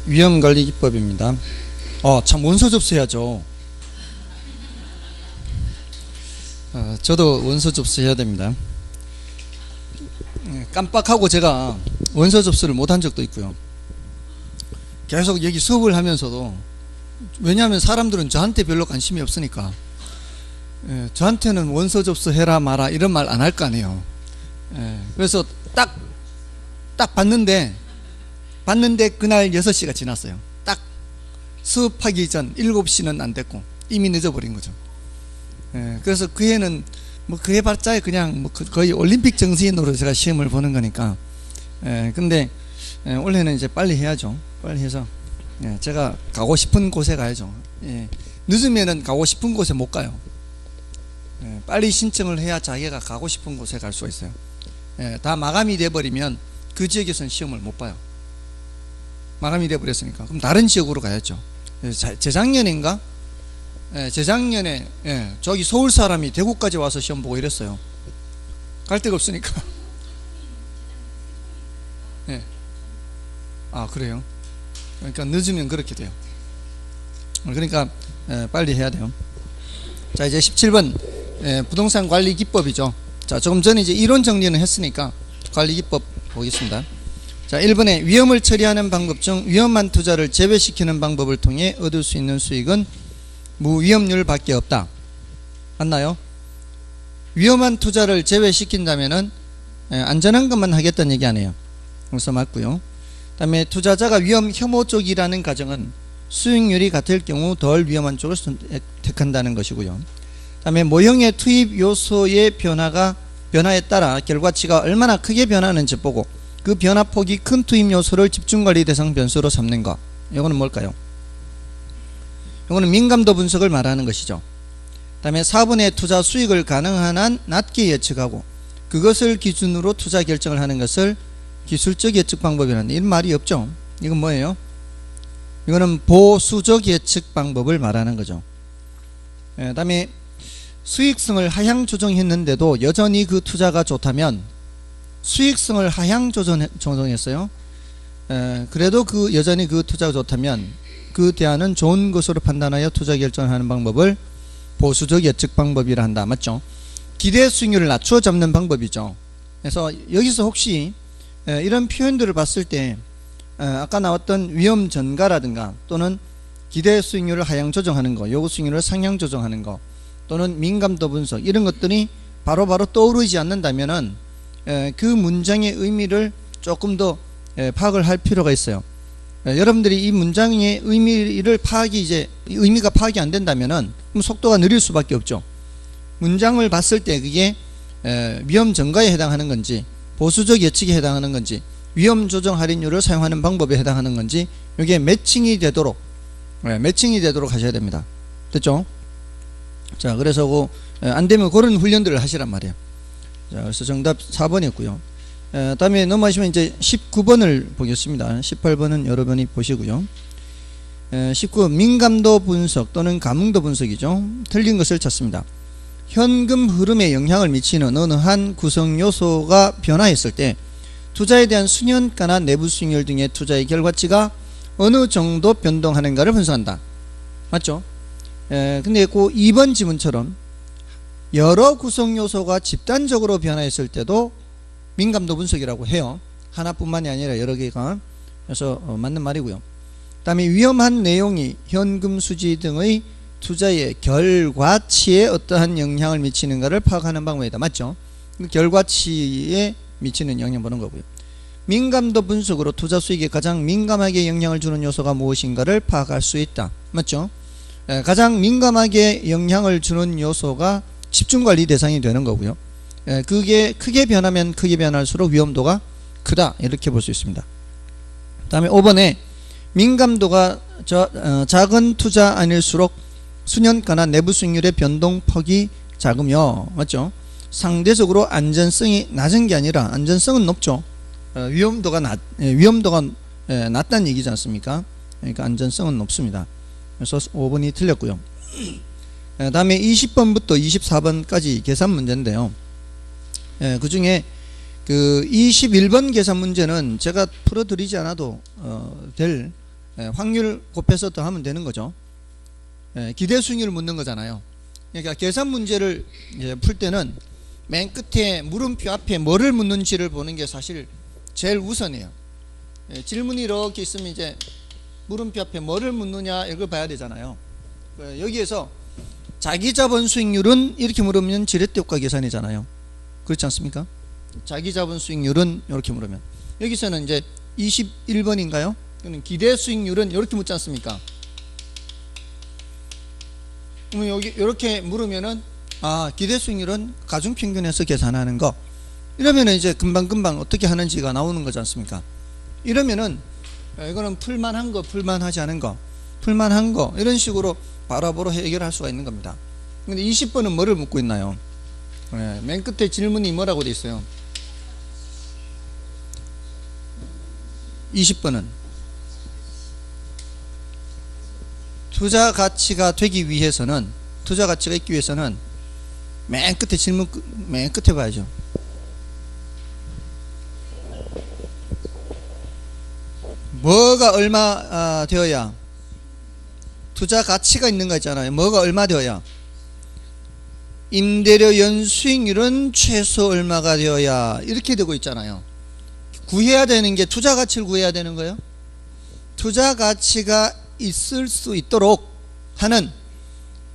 위험관리기법입니다. 참 원서 접수해야죠. 저도 원서 접수해야 됩니다. 깜빡하고 제가 원서 접수를 못한 적도 있고요. 계속 여기 수업을 하면서도, 왜냐하면 사람들은 저한테 별로 관심이 없으니까 저한테는 원서 접수해라 마라 이런 말 안 할 거 아니에요. 그래서 딱 봤는데 그날 6시가 지났어요. 딱 수업하기 전 7시는 안 됐고 이미 늦어버린 거죠. 그래서 그 해는 그 해봤자 그냥 거의 올림픽 정신으로 제가 시험을 보는 거니까. 근데 올해는 이제 빨리 해야죠. 빨리 해서 제가 가고 싶은 곳에 가야죠. 늦으면은 가고 싶은 곳에 못 가요. 빨리 신청을 해야 자기가 가고 싶은 곳에 갈 수가 있어요. 다 마감이 돼버리면 그 지역에서는 시험을 못 봐요. 마감이 돼버렸으니까. 그럼 다른 지역으로 가야죠. 재작년인가? 재작년에 저기 서울 사람이 대구까지 와서 시험 보고 이랬어요. 갈 데가 없으니까. 그래요? 그러니까 늦으면 그렇게 돼요. 그러니까 빨리 해야 돼요. 자, 이제 17번 부동산 관리 기법이죠. 자, 조금 전에 이제 이론 정리는 했으니까 관리 기법 보겠습니다. 자, 1번에 위험을 처리하는 방법 중 위험한 투자를 제외시키는 방법을 통해 얻을 수 있는 수익은 무위험률 밖에 없다. 맞나요? 위험한 투자를 제외시킨다면은 안전한 것만 하겠다는 얘기 아니에요. 그래서 맞고요. 그 다음에 투자자가 위험 혐오 쪽이라는 가정은 수익률이 같을 경우 덜 위험한 쪽을 선택한다는 것이고요. 그 다음에 모형의 투입 요소의 변화에 따라 결과치가 얼마나 크게 변하는지 보고 그 변화폭이 큰 투입 요소를 집중관리 대상 변수로 삼는 것. 이거는 뭘까요? 이거는 민감도 분석을 말하는 것이죠. 그 다음에 4번의 투자 수익을 가능한 한 낮게 예측하고 그것을 기준으로 투자 결정을 하는 것을 기술적 예측 방법이라는데, 이런 말이 없죠. 이건 뭐예요? 이거는 보수적 예측 방법을 말하는 거죠. 그 다음에 수익성을 하향 조정했는데도 여전히 그 투자가 좋다면, 수익성을 하향 조정했어요. 그래도 여전히 그 투자가 좋다면 그 대안은 좋은 것으로 판단하여 투자 결정을 하는 방법을 보수적 예측 방법이라 한다. 맞죠? 기대 수익률을 낮추어 잡는 방법이죠. 그래서 여기서 혹시 이런 표현들을 봤을 때 아까 나왔던 위험 전가라든가 또는 기대 수익률을 하향 조정하는 거, 요구 수익률을 상향 조정하는 거, 또는 민감도 분석, 이런 것들이 바로바로 떠오르지 않는다면은 그 문장의 의미를 조금 더 파악을 할 필요가 있어요. 여러분들이 이 문장의 의미가 파악이 안 된다면은 그럼 속도가 느릴 수밖에 없죠. 문장을 봤을 때 그게 위험 전가에 해당하는 건지, 보수적 예측에 해당하는 건지, 위험 조정 할인율을 사용하는 방법에 해당하는 건지, 이게 매칭이 되도록 하셔야 됩니다. 됐죠? 자, 그래서 안 되면 그런 훈련들을 하시란 말이에요. 자, 그래서 정답 4번이었고요. 다음에 넘어가시면 이제 19번을 보겠습니다. 18번은 여러분이 보시고요. 19번 민감도 분석 또는 감흥도 분석이죠. 틀린 것을 찾습니다. 현금 흐름에 영향을 미치는 어느 한 구성 요소가 변화했을 때 투자에 대한 수년가나 내부 수익률 등의 투자의 결과치가 어느 정도 변동하는가를 분석한다. 맞죠? 근데 그 2번 지문처럼 여러 구성 요소가 집단적으로 변화했을 때도 민감도 분석이라고 해요. 하나뿐만이 아니라 여러 개가. 그래서 맞는 말이고요. 그 다음에 위험한 내용이 현금 수지 등의 투자의 결과치에 어떠한 영향을 미치는가를 파악하는 방법이다. 맞죠? 결과치에 미치는 영향 보는 거고요. 민감도 분석으로 투자 수익에 가장 민감하게 영향을 주는 요소가 무엇인가를 파악할 수 있다. 맞죠? 가장 민감하게 영향을 주는 요소가 집중관리 대상이 되는 거고요. 그게 크게 변하면 크게 변할수록 위험도가 크다, 이렇게 볼 수 있습니다. 그 다음에 5번에 민감도가 작은 투자 아닐수록 수년가나 내부 수익률의 변동폭이 작으며, 맞죠? 상대적으로 안전성이 낮은 게 아니라 안전성은 높죠. 위험도가 낮다는 얘기지 않습니까? 그러니까 안전성은 높습니다. 그래서 5번이 틀렸고요. 다음에 20번부터 24번까지 계산 문제인데요. 그 중에 그 21번 계산 문제는 제가 풀어드리지 않아도 될 확률 곱해서 더하면 되는 거죠. 기대 수익률을 묻는 거잖아요. 그러니까 계산 문제를 풀 때는 맨 끝에 물음표 앞에 뭐를 묻는지를 보는 게 사실 제일 우선이에요. 질문이 이렇게 있으면 이제 물음표 앞에 뭐를 묻느냐 이걸 봐야 되잖아요. 여기에서 자기 자본 수익률은 이렇게 물으면 지렛대 효과 계산이잖아요. 그렇지 않습니까? 자기 자본 수익률은 이렇게 물으면, 여기서는 이제 21번인가요? 기대 수익률은 이렇게 묻지 않습니까? 그러면 여기 이렇게 물으면은 기대 수익률은 가중평균에서 계산하는 거, 이러면은 이제 금방금방 어떻게 하는지가 나오는 거지 않습니까? 이러면은 이거는 풀만한 거, 풀만하지 않은 거, 풀만한 거, 이런 식으로 바로바로 해결할 수가 있는 겁니다. 근데 20번은 뭐를 묻고 있나요? 맨 끝에 질문이 뭐라고 돼 있어요? 20번은 투자 가치가 되기 위해서는, 투자 가치가 있기 위해서는 맨 끝에 질문 맨 끝에 봐야죠. 뭐가 얼마 되어야 투자 가치가 있는 거 있잖아요. 뭐가 얼마 되어야, 임대료 연수익률은 최소 얼마가 되어야, 이렇게 되고 있잖아요. 구해야 되는 게 투자 가치를 구해야 되는 거예요. 투자 가치가 있을 수 있도록 하는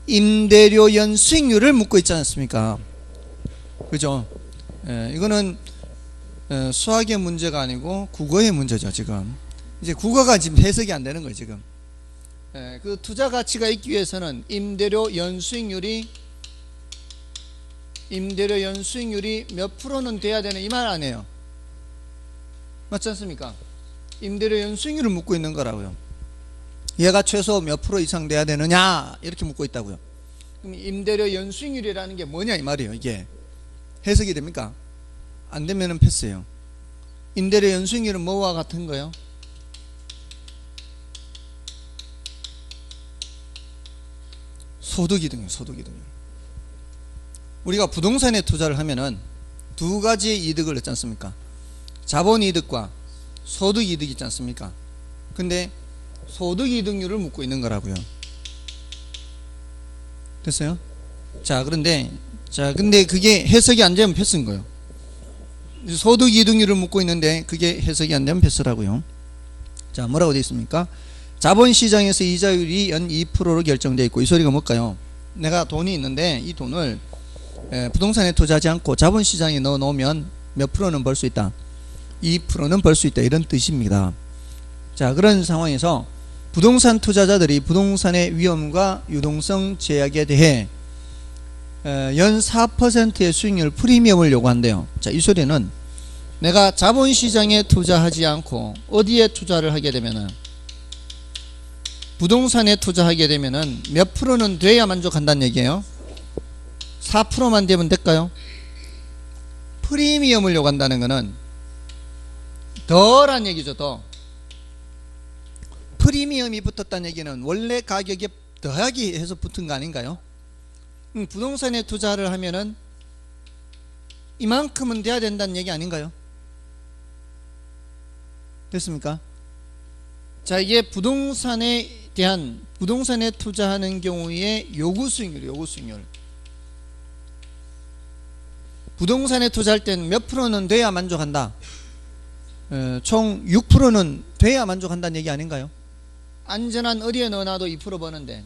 임대료 연수익률을 묻고 있지 않습니까? 그죠? 이거는 수학의 문제가 아니고 국어의 문제죠. 지금 이제 국어가 지금 해석이 안 되는 거예요. 지금 그 투자 가치가 있기 위해서는 임대료 연수익률이 몇 프로는 돼야 되는, 이 말 아니에요. 맞지 않습니까? 임대료 연수익률을 묻고 있는 거라고요. 얘가 최소 몇 프로 이상 돼야 되느냐, 이렇게 묻고 있다고요. 그럼 임대료 연수익률이라는 게 뭐냐 이 말이에요. 이게 해석이 됩니까? 안 되면은 패스예요. 임대료 연수익률은 뭐와 같은 거예요? 소득이득이요. 소득이득. 우리가 부동산에 투자를 하면은 두 가지의 이득을 얻지 않습니까? 자본이득과 소득이득이 있지 않습니까? 근데 소득이득률을 묻고 있는 거라고요. 됐어요? 근데 그게 해석이 안 되면 패스인 거예요. 소득이득률을 묻고 있는데 그게 해석이 안 되면 패스라고요. 뭐라고 되어 있습니까? 자본시장에서 이자율이 연 2%로 결정되어 있고, 이 소리가 뭘까요? 내가 돈이 있는데 이 돈을 부동산에 투자하지 않고 자본시장에 넣어 놓으면 몇 프로는 벌 수 있다? 2%는 벌 수 있다, 이런 뜻입니다. 그런 상황에서 부동산 투자자들이 부동산의 위험과 유동성 제약에 대해 연 4%의 수익률 프리미엄을 요구한대요. 이 소리는 내가 자본시장에 투자하지 않고 어디에 투자를 하게 되면은, 부동산에 투자하게 되면은 몇 프로는 돼야 만족한다는 얘기예요. 4%만 되면 될까요? 프리미엄을 요구한다는 것은 더란 얘기죠. 더. 프리미엄이 붙었다는 얘기는 원래 가격에 더하기 해서 붙은 거 아닌가요? 부동산에 투자를 하면은 이만큼은 돼야 된다는 얘기 아닌가요? 됐습니까? 이게 부동산에 투자하는 경우에 요구 수익률. 부동산에 투자할 때는 몇 프로는 돼야 만족한다? 총 6%는 돼야 만족한다는 얘기 아닌가요? 안전한 어디에 넣어놔도 2% 버는데,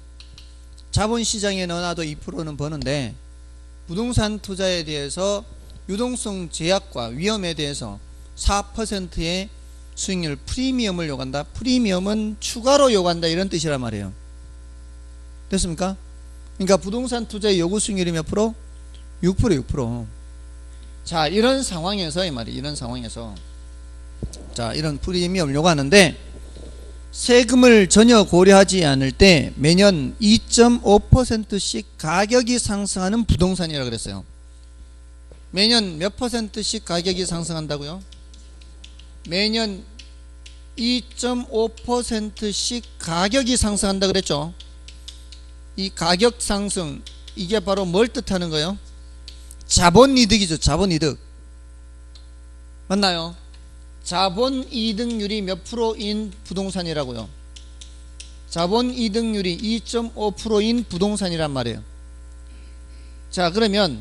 자본시장에 넣어놔도 2%는 버는데, 부동산 투자에 대해서 유동성 제약과 위험에 대해서 4%의 수익률 프리미엄을 요구한다. 프리미엄은 추가로 요구한다, 이런 뜻이란 말이에요. 됐습니까? 그러니까 부동산 투자의 요구 수익률이 몇 프로? 6%. 이런 상황에서 이 말이에요. 이런 상황에서 이런 프리미엄을 요구하는데, 세금을 전혀 고려하지 않을 때 매년 2.5%씩 가격이 상승하는 부동산이라고 그랬어요. 매년 몇 %씩 가격이 상승한다고요? 매년 2.5%씩 가격이 상승한다 그랬죠. 이 가격 상승, 이게 바로 뭘 뜻하는 거예요? 자본이득이죠. 자본이득. 맞나요? 자본이득률이 몇 프로인 부동산이라고요? 자본 이득률이 2.5%인 부동산이란 말이에요. 자, 그러면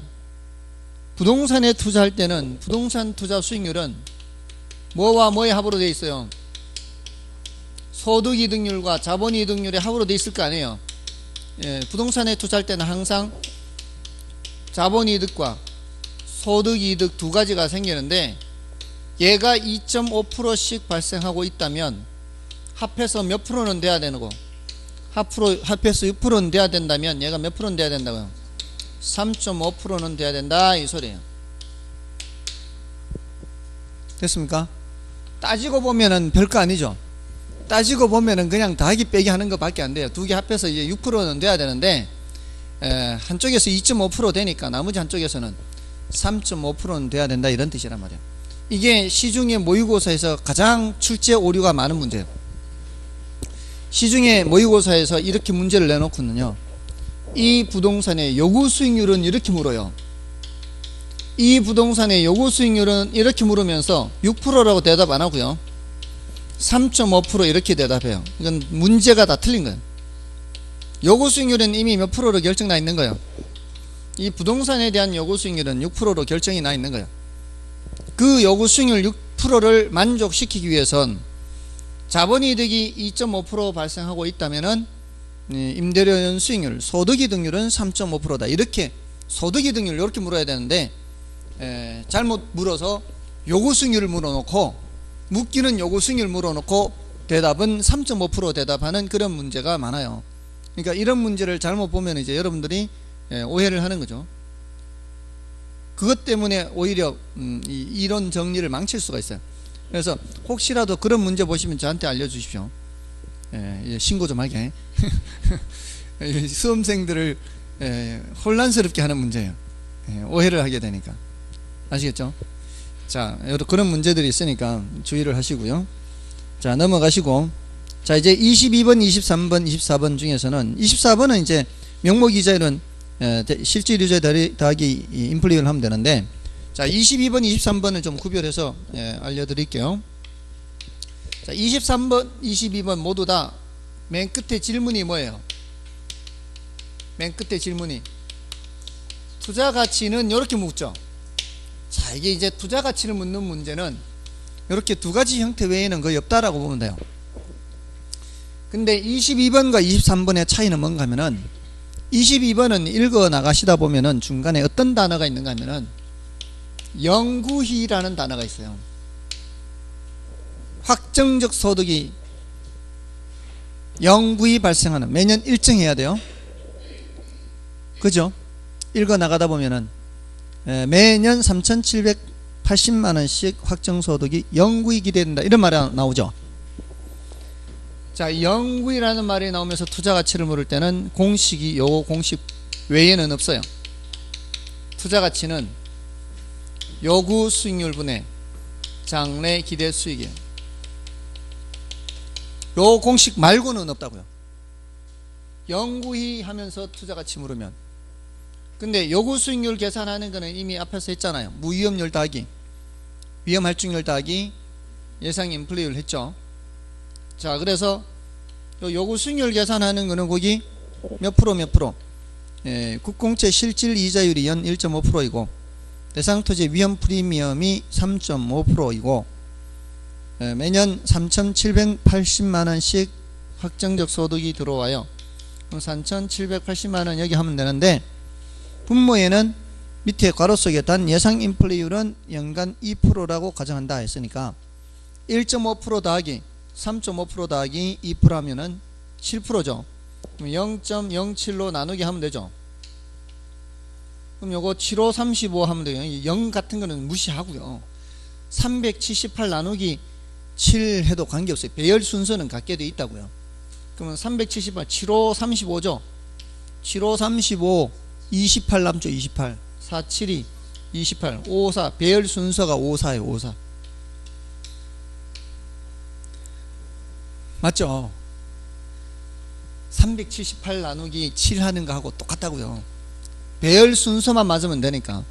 부동산에 투자할 때는 부동산 투자 수익률은 뭐와 뭐의 합으로 되어 있어요? 소득이득률과 자본이득률의 합으로 되어 있을 거 아니에요. 예, 부동산에 투자할 때는 항상 자본이득과 소득이득 두 가지가 생기는데, 얘가 2.5%씩 발생하고 있다면 합해서 몇 프로는 돼야 되는 거, 합해서 6%는 돼야 된다면 얘가 몇 프로는 돼야 된다고요? 3.5%는 돼야 된다, 이 소리예요. 됐습니까? 따지고 보면은 별거 아니죠. 따지고 보면은 그냥 더하기 빼기 하는 것 밖에 안 돼요. 두 개 합해서 이제 6%는 돼야 되는데, 한쪽에서 2.5% 되니까 나머지 한쪽에서는 3.5%는 돼야 된다, 이런 뜻이란 말이에요. 이게 시중의 모의고사에서 가장 출제 오류가 많은 문제예요. 시중의 모의고사에서 이렇게 문제를 내놓고는요, 이 부동산의 요구 수익률은 이렇게 물어요. 이 부동산의 요구 수익률은 이렇게 물으면서 6%라고 대답 안 하고요, 3.5% 이렇게 대답해요. 이건 문제가 다 틀린 거예요. 요구 수익률은 이미 몇 프로로 결정 나 있는 거예요. 이 부동산에 대한 요구 수익률은 6%로 결정이 나 있는 거예요. 그 요구 수익률 6%를 만족시키기 위해선 자본이득이 2.5% 발생하고 있다면은 임대료연 수익률, 소득이득률은 3.5%다. 이렇게 소득이득률 이렇게 물어야 되는데, 잘못 물어서 요구 수익률을 물어놓고, 묻기는 요구 수익률 물어놓고 대답은 3.5% 대답하는 그런 문제가 많아요. 그러니까 이런 문제를 잘못 보면 이제 여러분들이 오해를 하는 거죠. 그것 때문에 오히려 이론 정리를 망칠 수가 있어요. 그래서 혹시라도 그런 문제 보시면 저한테 알려주십시오. 신고 좀 하게. 수험생들을 혼란스럽게 하는 문제예요. 오해를 하게 되니까. 아시겠죠? 자, 그런 문제들이 있으니까 주의를 하시고요. 자, 넘어가시고, 자, 이제 22번, 23번, 24번 중에서는 24번은 이제 명목이자율은 실질유자 더하기 인플레이를 하면 되는데, 자, 22번, 23번을 좀 구별해서 알려드릴게요. 자, 23번, 22번 모두 다 맨 끝에 질문이 뭐예요? 맨 끝에 질문이 투자 가치는 이렇게 묻죠. 자, 이게 이제 투자 가치를 묻는 문제는 이렇게 두 가지 형태 외에는 거의 없다라고 보면 돼요. 근데 22번과 23번의 차이는 뭔가 하면은, 22번은 읽어 나가시다 보면은 중간에 어떤 단어가 있는가 하면은 영구히라는 단어가 있어요. 확정적 소득이 영구히 발생하는, 매년 일정해야 돼요. 그죠? 읽어 나가다 보면은 매년 3,780만원씩 확정소득이 영구히 기대된다, 이런 말이 나오죠. 자, 영구히라는 말이 나오면서 투자가치를 물을 때는 공식이 요 공식 외에는 없어요. 투자가치는 요구 수익률 분의 장래 기대 수익이에요. 요 공식 말고는 없다고요. 영구히 하면서 투자가치 물으면. 근데 요구 수익률 계산하는 거는 이미 앞에서 했잖아요. 무위험률 더하기 위험할증률 더하기 예상 인플레이를 했죠. 자, 그래서 요구 수익률 계산하는 거는 거기 몇 프로 몇 프로, 국공채 실질 이자율이 연 1.5%이고 대상토지 위험 프리미엄이 3.5%이고 매년 3,780만원씩 확정적 소득이 들어와요. 그럼 3,780만원 여기 하면 되는데, 분모에는 밑에 괄호 속에 단 예상 인플레이율은 연간 2%라고 가정한다 했으니까 1.5% 더하기 3.5% 더하기 2% 하면은 7%죠. 그럼 0.07로 나누기 하면 되죠. 그럼 요거 7, 5, 35 하면 돼요. 0 같은 거는 무시하고요. 378 나누기 7 해도 관계없어요. 배열 순서는 같게 돼 있다고요. 그러면 378, 7, 5, 35죠. 7, 5, 35, 28 남죠. 28, 4, 7이 28, 5, 4 배열 순서가 5, 4예요. 5, 4 맞죠? 378 나누기 7 하는 거하고 똑같다고요. 배열 순서만 맞으면 되니까.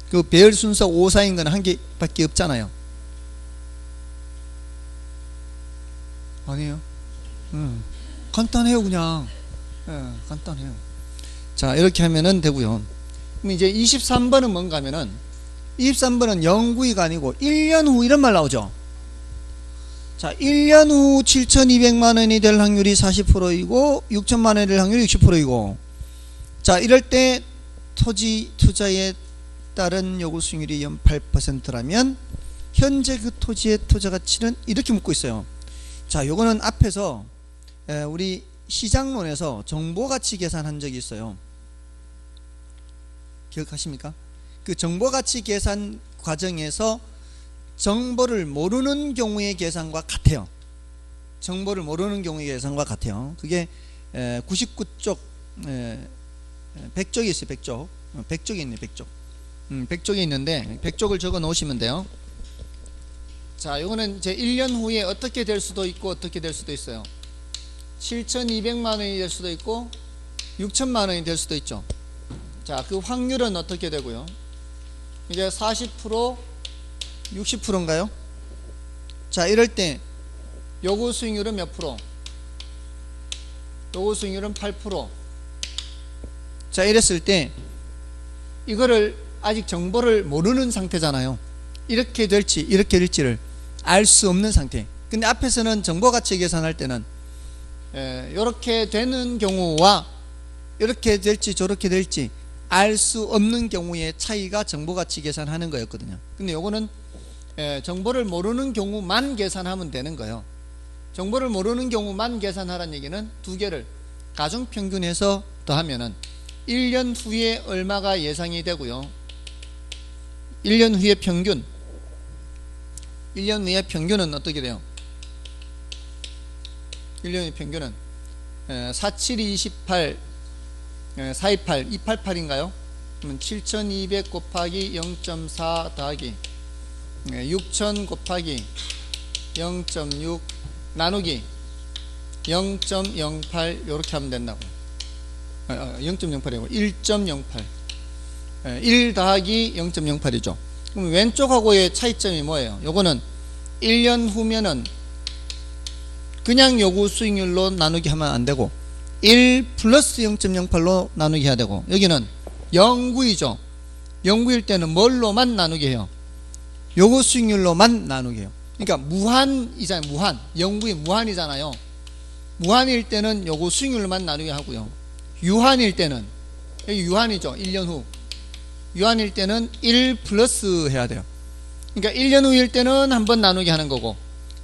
그 배열 순서 5, 4인 건 한 개밖에 없잖아요. 아니에요? 간단해요 그냥. 간단해요. 자 이렇게 하면은 되고요. 그럼 이제 23번은 뭔가 하면은 23번은 영구히가 아니고 1년 후 이런 말 나오죠. 자 1년 후 7,200만원이 될 확률이 40%이고 6천만원이 될 확률이 60%이고 자 이럴 때 토지 투자에 따른 요구 수익률이 연 8%라면 현재 그 토지의 투자 가치는 이렇게 묻고 있어요. 자 요거는 앞에서 우리 시장론에서 정보가치 계산한 적이 있어요. 기억하십니까? 그 정보가치 계산 과정에서 정보를 모르는 경우의 계산과 같아요. 정보를 모르는 경우의 계산과 같아요. 그게 99쪽 100쪽이 있어요. 100쪽 100쪽이 있네. 100쪽 100쪽이 있는데 100쪽을 적어 놓으시면 돼요. 자 요거는 이제 1년 후에 어떻게 될 수도 있고 어떻게 될 수도 있어요. 7,200만원이 될 수도 있고 6천만원이 될 수도 있죠. 자 그 확률은 어떻게 되고요. 이게 40% 60%인가요? 자 이럴 때 요구 수익률은 몇 프로? 요구 수익률은 8%. 자 이랬을 때 이거를 아직 정보를 모르는 상태잖아요. 이렇게 될지 이렇게 될지를 알 수 없는 상태. 근데 앞에서는 정보가치 계산할 때는 이렇게 되는 경우와 이렇게 될지 저렇게 될지 알 수 없는 경우의 차이가 정보가치 계산하는 거였거든요. 근데 요거는 정보를 모르는 경우만 계산하면 되는 거예요. 정보를 모르는 경우만 계산하라는 얘기는 두 개를 가중평균해서 더하면은 1년 후에 얼마가 예상이 되고요. 1년 후에 평균 1년 후에 평균은 어떻게 돼요? 1년 후에 평균은 47, 28 428, 288인가요? 그러면 7200 곱하기 0.4 더하기 6000 곱하기 0.6 나누기 0.08 요렇게 하면 된다고. 0.08이고 1.08 1 더하기 0.08이죠. 그럼 왼쪽하고의 차이점이 뭐예요? 요거는 1년 후면은 그냥 요구 수익률로 나누기 하면 안 되고 1 플러스 0.08로 나누기 해야 되고, 여기는 영구이죠. 영구일 때는 뭘로만 나누기 해요? 요구 수익률로만 나누기 해요. 그러니까 무한이잖아요. 무한. 영구이 무한이잖아요. 무한일 때는 요구 수익률로만 나누기 하고요. 유한일 때는, 여기 유한이죠. 1년 후. 유한일 때는 1 플러스 해야 돼요. 그러니까 1년 후일 때는 한 번 나누기 하는 거고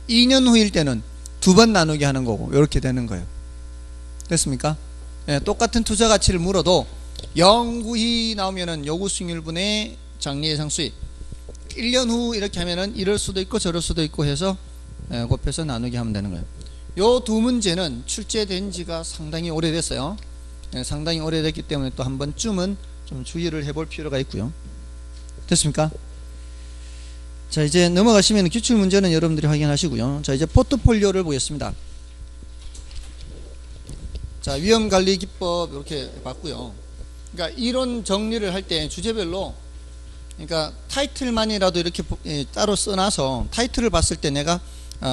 2년 후일 때는 두 번 나누기 하는 거고, 이렇게 되는 거예요. 됐습니까? 똑같은 투자 가치를 물어도 영구히 나오면은 요구 수익률분의 장래 예상 수익, 1년 후 이렇게 하면은 이럴 수도 있고 저럴 수도 있고 해서 곱해서 나누기 하면 되는 거예요. 요 두 문제는 출제된 지가 상당히 오래됐어요. 상당히 오래됐기 때문에 또 한 번쯤은 좀 주의를 해볼 필요가 있고요. 됐습니까? 자, 이제 넘어가시면 기출 문제는 여러분들이 확인하시고요. 자, 이제 포트폴리오를 보겠습니다. 자, 위험관리 기법 이렇게 봤고요. 그러니까 이론 정리를 할 때 주제별로, 그러니까 타이틀만이라도 이렇게 따로 써놔서 타이틀을 봤을 때 내가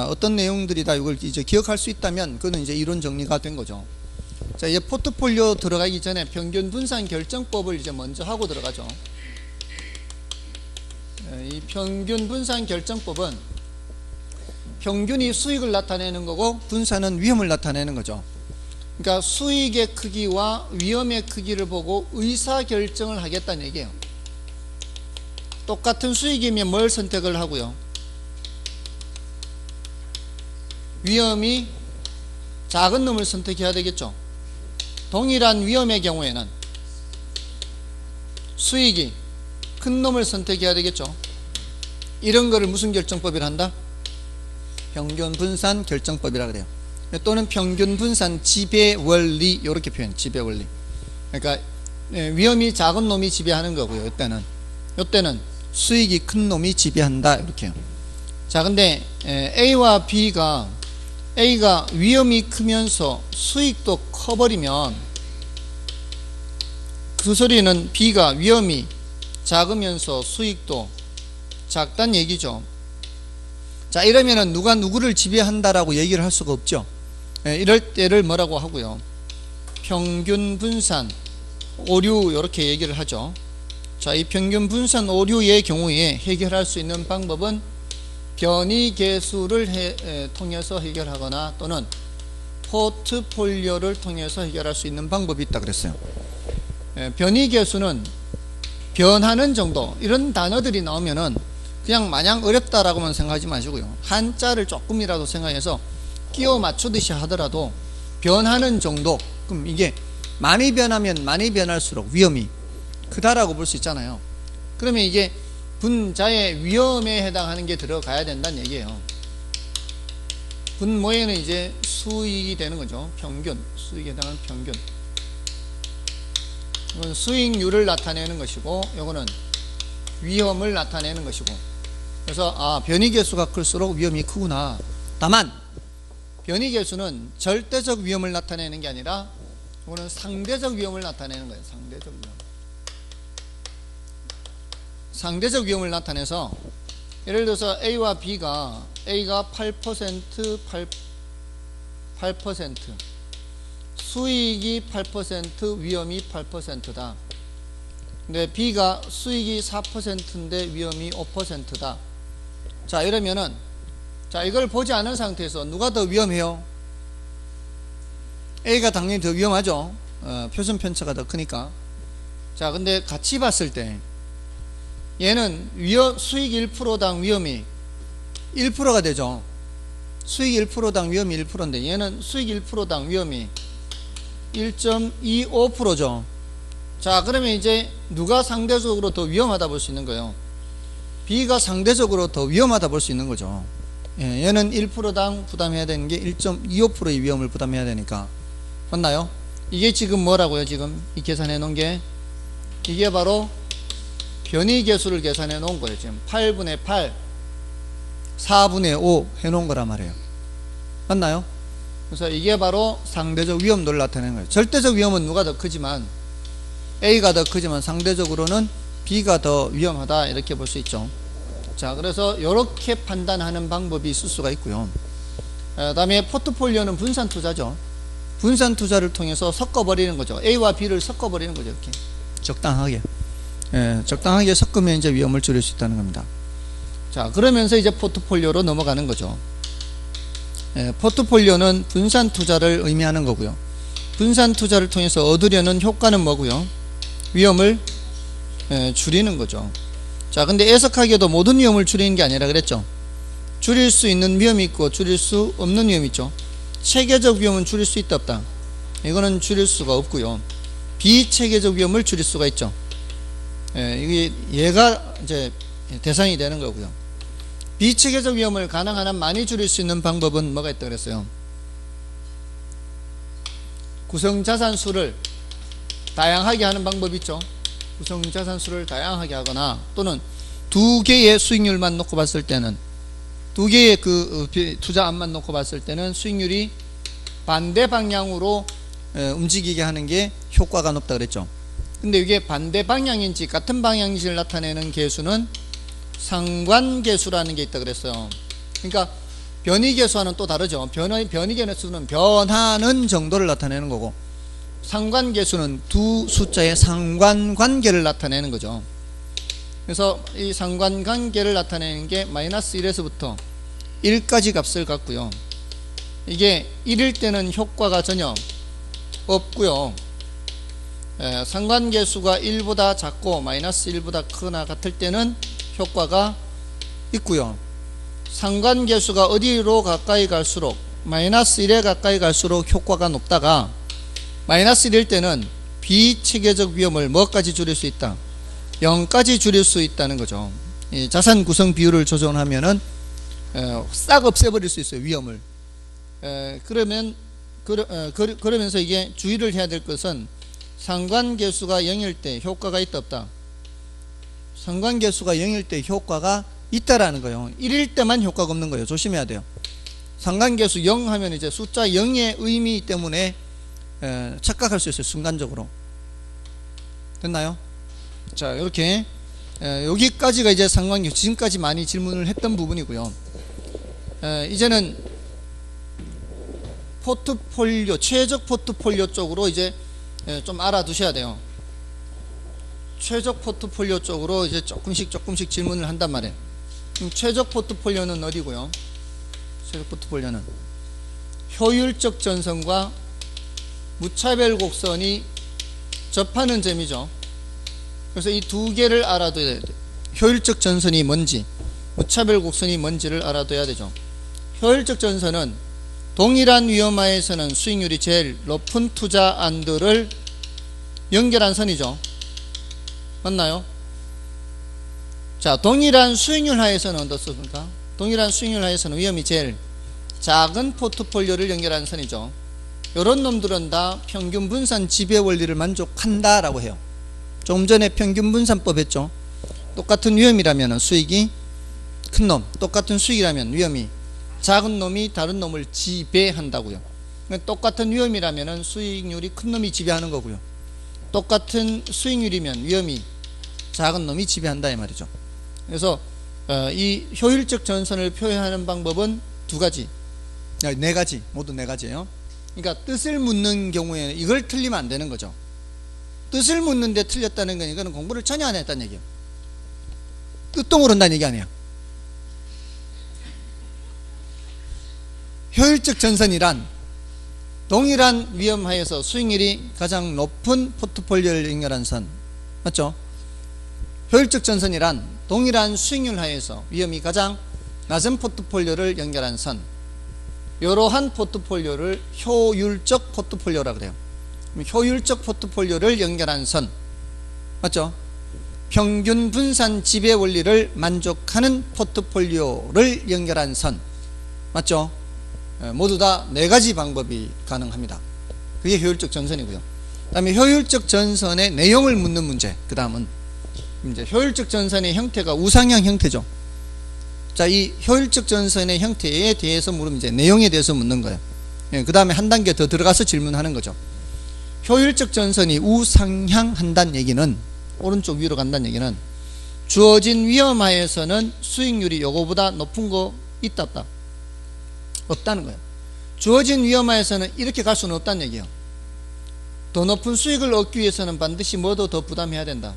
어떤 내용들이다 이걸 이제 기억할 수 있다면 그는 이제 이론 정리가 된 거죠. 자, 이제 포트폴리오 들어가기 전에 평균 분산 결정법을 이제 먼저 하고 들어가죠. 이 평균 분산 결정법은 평균이 수익을 나타내는 거고 분산은 위험을 나타내는 거죠. 그러니까 수익의 크기와 위험의 크기를 보고 의사결정을 하겠다는 얘기예요. 똑같은 수익이면 뭘 선택을 하고요, 위험이 작은 놈을 선택해야 되겠죠. 동일한 위험의 경우에는 수익이 큰 놈을 선택해야 되겠죠. 이런 거를 무슨 결정법이라 한다? 평균 분산 결정법이라 그래요. 또는 평균 분산 지배 원리, 이렇게 표현. 지배 원리. 그러니까 위험이 작은 놈이 지배하는 거고요. 이때는 수익이 큰 놈이 지배한다, 이렇게요. 자, 근데 A와 B가 위험이 크면서 수익도 커버리면 그 소리는 B가 위험이 작으면서 수익도 작단 얘기죠. 자, 이러면은 누가 누구를 지배한다라고 얘기를 할 수가 없죠. 이럴 때를 뭐라고 하고요? 평균 분산 오류 이렇게 얘기를 하죠. 자, 이 평균 분산 오류의 경우에 해결할 수 있는 방법은 변이 계수를 통해서 해결하거나 또는 포트폴리오를 통해서 해결할 수 있는 방법이 있다 그랬어요. 변이 계수는 변하는 정도 이런 단어들이 나오면은 그냥 마냥 어렵다라고만 생각하지 마시고요. 한자를 조금이라도 생각해서 끼워 맞추듯이 하더라도 변하는 정도, 그럼 이게 많이 변하면 많이 변할수록 위험이 크다라고 볼 수 있잖아요. 그러면 이게 분자의 위험에 해당하는 게 들어가야 된다는 얘기예요. 분모에는 이제 수익이 되는 거죠. 평균, 수익에 해당하는 평균. 이건 수익률을 나타내는 것이고, 이거는 위험을 나타내는 것이고. 그래서 변이 계수가 클수록 위험이 크구나. 다만 변이 계수는 절대적 위험을 나타내는 게 아니라 이거는 상대적 위험을 나타내는 거예요. 상대적 위험. 상대적 위험을 나타내서 예를 들어서 A와 B가 A가 8% 수익이 8% 위험이 8%다. 근데 B가 수익이 4%인데 위험이 5%다. 자, 이러면은 자, 이걸 보지 않은 상태에서 누가 더 위험해요? A가 당연히 더 위험하죠. 표준 편차가 더 크니까. 자, 근데 같이 봤을 때 얘는 수익 1%당 위험이 1%가 되죠. 수익 1%당 위험이 1%인데 얘는 수익 1%당 위험이 1.25%죠. 자, 그러면 이제 누가 상대적으로 더 위험하다 볼 수 있는 거예요? B가 상대적으로 더 위험하다 볼 수 있는 거죠. 얘는 1%당 부담해야 되는 게 1.25%의 위험을 부담해야 되니까. 맞나요? 이게 지금 뭐라고요? 지금 이 계산해 놓은 게 이게 바로 변이 계수를 계산해 놓은 거예요. 지금 8분의 8 4분의 5 해 놓은 거란 말이에요. 맞나요? 그래서 이게 바로 상대적 위험도를 나타내는 거예요. 절대적 위험은 누가 더 크지만 A가 더 크지만 상대적으로는 B가 더 위험하다 이렇게 볼 수 있죠. 자, 그래서 이렇게 판단하는 방법이 있을 수가 있고요. 그 다음에 포트폴리오는 분산 투자죠. 분산 투자를 통해서 섞어버리는 거죠. A와 B를 섞어버리는 거죠. 이렇게 적당하게. 적당하게 섞으면 이제 위험을 줄일 수 있다는 겁니다. 자, 그러면서 이제 포트폴리오로 넘어가는 거죠. 포트폴리오는 분산 투자를 의미하는 거고요. 분산 투자를 통해서 얻으려는 효과는 뭐고요? 위험을 줄이는 거죠. 자, 근데 애석하게도 모든 위험을 줄이는 게 아니라 그랬죠. 줄일 수 있는 위험이 있고 줄일 수 없는 위험이 있죠. 체계적 위험은 줄일 수 있다 없다? 이거는 줄일 수가 없고요. 비체계적 위험을 줄일 수가 있죠. 이게 얘가 이제 대상이 되는 거고요. 비체계적 위험을 가능한 한 많이 줄일 수 있는 방법은 뭐가 있다 그랬어요? 구성자산수를 다양하게 하는 방법이 있죠. 구성자산수를 다양하게 하거나 또는 두 개의 수익률만 놓고 봤을 때는 두 개의 그 투자안만 놓고 봤을 때는 수익률이 반대 방향으로 움직이게 하는 게 효과가 높다 그랬죠. 근데 이게 반대 방향인지 같은 방향인지를 나타내는 계수는 상관계수라는 게 있다 그랬어요. 그러니까 변이계수와는 또 다르죠. 변이계수는 변하는 정도를 나타내는 거고 상관계수는 두 숫자의 상관관계를 나타내는 거죠. 그래서 이 상관관계를 나타내는 게 마이너스 1에서부터 1까지 값을 갖고요. 이게 1일 때는 효과가 전혀 없고요. 상관계수가 1보다 작고 마이너스 1보다 크거나 같을 때는 효과가 있고요. 상관계수가 어디로 가까이 갈수록 마이너스 1에 가까이 갈수록 효과가 높다가 마이너스 1일 때는 비체계적 위험을 뭐까지 줄일 수 있다? 0까지 줄일 수 있다는 거죠. 이 자산 구성 비율을 조정하면은 싹 없애버릴 수 있어요. 위험을. 그러면서 이게 주의를 해야 될 것은 상관계수가 0일 때 효과가 있다 없다? 상관계수가 0일 때 효과가 있다라는 거예요. 1일 때만 효과가 없는 거예요. 조심해야 돼요. 상관계수 0 하면 이제 숫자 0의 의미 때문에 착각할 수 있어요. 순간적으로. 됐나요? 자, 이렇게 여기까지가 이제 상관계수, 지금까지 많이 질문을 했던 부분이고요. 이제는 포트폴리오, 최적 포트폴리오 쪽으로 이제 좀 알아두셔야 돼요. 최적 포트폴리오 쪽으로 이제 조금씩 질문을 한단 말이에요. 그럼 최적 포트폴리오는 어디고요? 최적 포트폴리오는 효율적 전선과 무차별 곡선이 접하는 점이죠. 그래서 이 두 개를 알아둬야 돼요. 효율적 전선이 뭔지, 무차별 곡선이 뭔지를 알아둬야 되죠. 효율적 전선은 동일한 위험하에서는 수익률이 제일 높은 투자안들을 연결한 선이죠. 맞나요? 자, 동일한 수익률 하에서는 어떻습니까? 동일한 수익률 하에서는 위험이 제일 작은 포트폴리오를 연결한 선이죠. 이런 놈들은 다 평균 분산 지배 원리를 만족한다라고 해요. 조금 전에 평균 분산법 했죠. 똑같은 위험이라면 수익이 큰 놈, 똑같은 수익이라면 위험이 작은 놈이 다른 놈을 지배한다고요. 똑같은 위험이라면 수익률이 큰 놈이 지배하는 거고요. 똑같은 수익률이면 위험이 작은 놈이 지배한다 이 말이죠. 그래서 이 효율적 전선을 표현하는 방법은 두 가지, 네 가지, 모두 네 가지예요. 그러니까 뜻을 묻는 경우에 이걸 틀리면 안 되는 거죠. 뜻을 묻는데 틀렸다는 건 이거는 공부를 전혀 안 했다는 얘기예요. 뜻도 모른다는 얘기 아니에요. 효율적 전선이란 동일한 위험하에서 수익률이 가장 높은 포트폴리오를 연결한 선, 맞죠? 효율적 전선이란 동일한 수익률 하에서 위험이 가장 낮은 포트폴리오를 연결한 선, 이러한 포트폴리오를 효율적 포트폴리오라고 그래요. 효율적 포트폴리오를 연결한 선, 맞죠? 평균 분산 지배 원리를 만족하는 포트폴리오를 연결한 선, 맞죠? 모두 다 네 가지 방법이 가능합니다. 그게 효율적 전선이고요. 그 다음에 효율적 전선의 내용을 묻는 문제. 그 다음은 이제 효율적 전선의 형태가 우상향 형태죠. 자, 이 효율적 전선의 형태에 대해서 물으면 이제 내용에 대해서 묻는 거예요. 그 다음에 한 단계 더 들어가서 질문하는 거죠. 효율적 전선이 우상향한다는 얘기는, 오른쪽 위로 간다는 얘기는 주어진 위험하에서는 수익률이 요거보다 높은 거 있다 없다? 없다는 거예요. 주어진 위험하에서는 이렇게 갈 수는 없다는 얘기예요. 더 높은 수익을 얻기 위해서는 반드시 뭐도 더 부담해야 된다.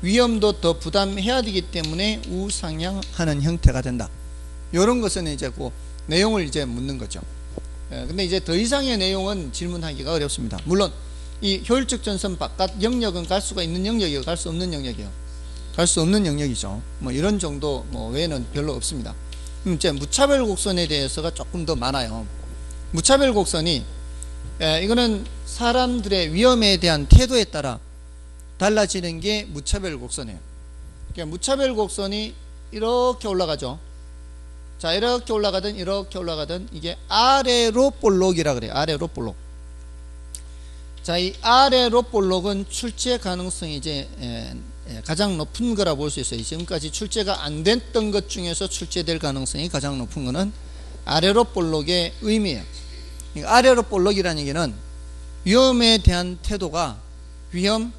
위험도 더 부담해야 되기 때문에 우상향하는 형태가 된다. 이런 것은 이제 그 내용을 이제 묻는 거죠. 근데 이제 더 이상의 내용은 질문하기가 어렵습니다. 물론 이 효율적 전선 바깥 영역은 갈 수가 있는 영역이요, 갈 수 없는 영역이요. 갈 수 없는 영역이죠. 뭐 이런 정도 외에는 별로 없습니다. 이제 무차별 곡선에 대해서가 조금 더 많아요. 무차별 곡선이 이거는 사람들의 위험에 대한 태도에 따라 달라지는 게 무차별 곡선이에요. 그러니까 무차별 곡선이 이렇게 올라가죠. 자, 이렇게 올라가든 이렇게 올라가든 이게 아래로 볼록이라 그래요. 아래로 볼록. 자, 이 아래로 볼록은 출제 가능성이 이제 가장 높은 거라 볼 수 있어요. 지금까지 출제가 안 됐던 것 중에서 출제될 가능성이 가장 높은 거는 아래로 볼록의 의미예요. 아래로 볼록이라는 얘기는 위험에 대한 태도가 위험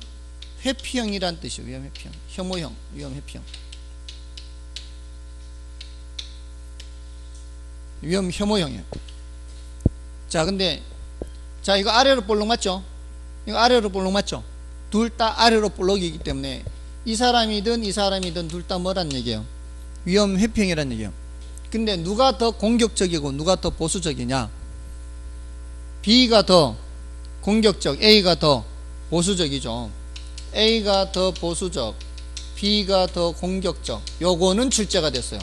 회피형이란 뜻이에요. 위험 회피형, 혐오형, 위험 회피형, 위험 혐오형이에요. 자, 근데 자, 이거 아래로 볼록 맞죠? 이거 아래로 볼록 맞죠? 둘 다 아래로 볼록이기 때문에 이 사람이든 이 사람이든 둘 다 뭐란 얘기예요? 위험 회피형이란 얘기예요. 근데 누가 더 공격적이고 누가 더 보수적이냐? B가 더 공격적, A가 더 보수적이죠. A가 더 보수적, B가 더 공격적. 요거는 출제가 됐어요.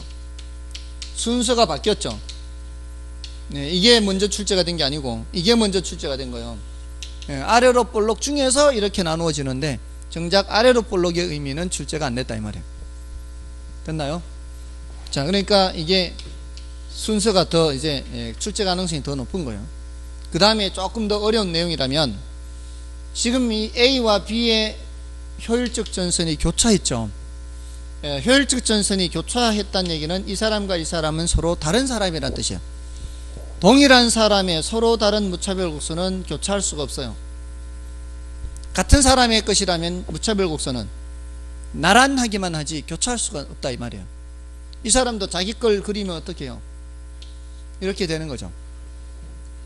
순서가 바뀌었죠. 네, 이게 먼저 출제가 된 게 아니고 이게 먼저 출제가 된 거예요. 아래로 볼록 중에서 이렇게 나누어지는데 정작 아래로 볼록의 의미는 출제가 안 됐다 이 말이에요. 됐나요? 자, 그러니까 이게 순서가 더 이제 출제 가능성이 더 높은 거예요. 그 다음에 조금 더 어려운 내용이라면 지금 이 A와 B의 효율적 전선이 교차했죠. 효율적 전선이 교차했다는 얘기는 이 사람과 이 사람은 서로 다른 사람이란 뜻이에요. 동일한 사람의 서로 다른 무차별 곡선은 교차할 수가 없어요. 같은 사람의 것이라면 무차별 곡선은 나란하기만 하지 교차할 수가 없다 이 말이에요. 이 사람도 자기 걸 그리면 어떻게 해요? 이렇게 되는 거죠.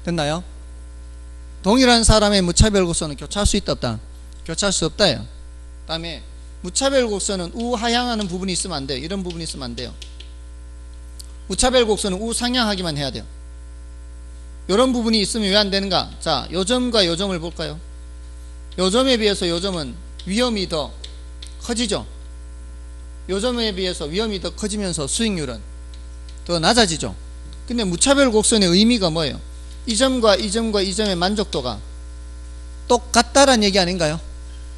됐나요? 동일한 사람의 무차별 곡선은 교차할 수 있다 없다? 교차할 수 없다예요. 다음에 무차별 곡선은 우하향하는 부분이 있으면 안 돼요. 이런 부분이 있으면 안 돼요. 무차별 곡선은 우상향하기만 해야 돼요. 이런 부분이 있으면 왜 안 되는가? 자, 요점과 요점을 볼까요? 요점에 비해서 요점은 위험이 더 커지죠. 요점에 비해서 위험이 더 커지면서 수익률은 더 낮아지죠. 근데 무차별 곡선의 의미가 뭐예요? 이 점과 이 점과 이 점의 만족도가 똑같다란 얘기 아닌가요?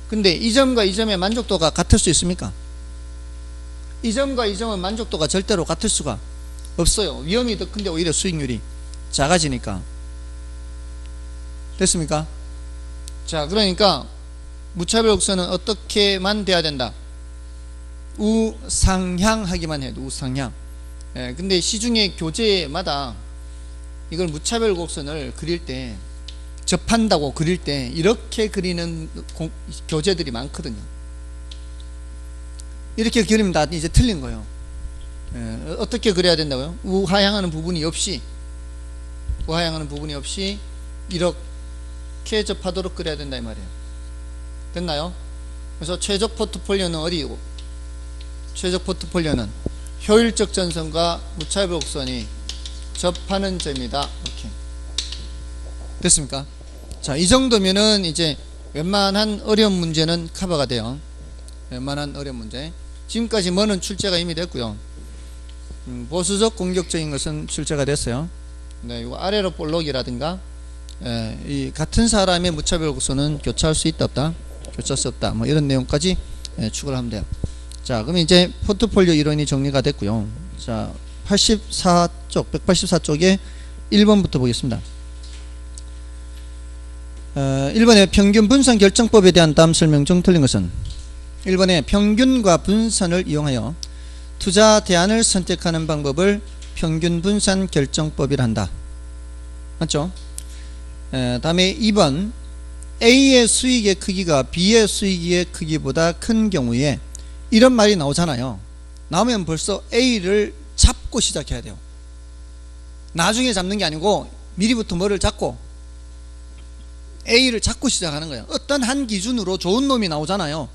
근데 이 점과 이 점의 만족도가 같을 수 있습니까? 이 점과 이 점의 만족도가 절대로 같을 수가 없어요. 위험이 더 큰데 오히려 수익률이 작아지니까. 됐습니까? 자, 그러니까 무차별 곡선은 어떻게만 돼야 된다? 우상향하기만 해도 우상향. 근데 시중에 교재마다 이걸 무차별 곡선을 그릴 때, 접한다고 그릴 때 이렇게 그리는 교재들이 많거든요. 이렇게 그리면 다 이제 틀린 거예요. 어떻게 그려야 된다고요? 우하향하는 부분이 없이 이렇게 접하도록 그려야 된다 이 말이에요. 됐나요? 그래서 최적 포트폴리오는 어디고? 최적 포트폴리오는 효율적 전선과 무차별 곡선이 접하는 점이다. 이렇게 됐습니까? 자, 이 정도면은 이제 웬만한 어려운 문제는 커버가 돼요. 웬만한 어려운 문제. 지금까지 뭐는 출제가 이미 됐고요. 보수적 공격적인 것은 출제가 됐어요. 네, 이거 아래로 볼록이라든가 이 같은 사람의 무차별 곡선은 교차할 수 있다 없다? 교차할 수 없다. 뭐 이런 내용까지 추가를 하면 돼요. 자, 그럼 이제 포트폴리오 이론이 정리가 됐고요. 자, 184쪽에 1번부터 보겠습니다. 1번에 평균 분산 결정법에 대한 다음 설명 중 틀린 것은 1번에 평균과 분산을 이용하여 투자 대안을 선택하는 방법을 평균 분산 결정법이라 한다. 맞죠? 다음에 2번 A의 수익의 크기가 B의 수익의 크기보다 큰 경우에 이런 말이 나오잖아요. 나오면 벌써 A를 잡고 시작해야 돼요. 나중에 잡는 게 아니고 미리부터 뭐를 잡고 A를 잡고 시작하는 거예요. 어떤 한 기준으로 좋은 놈이 나오잖아요.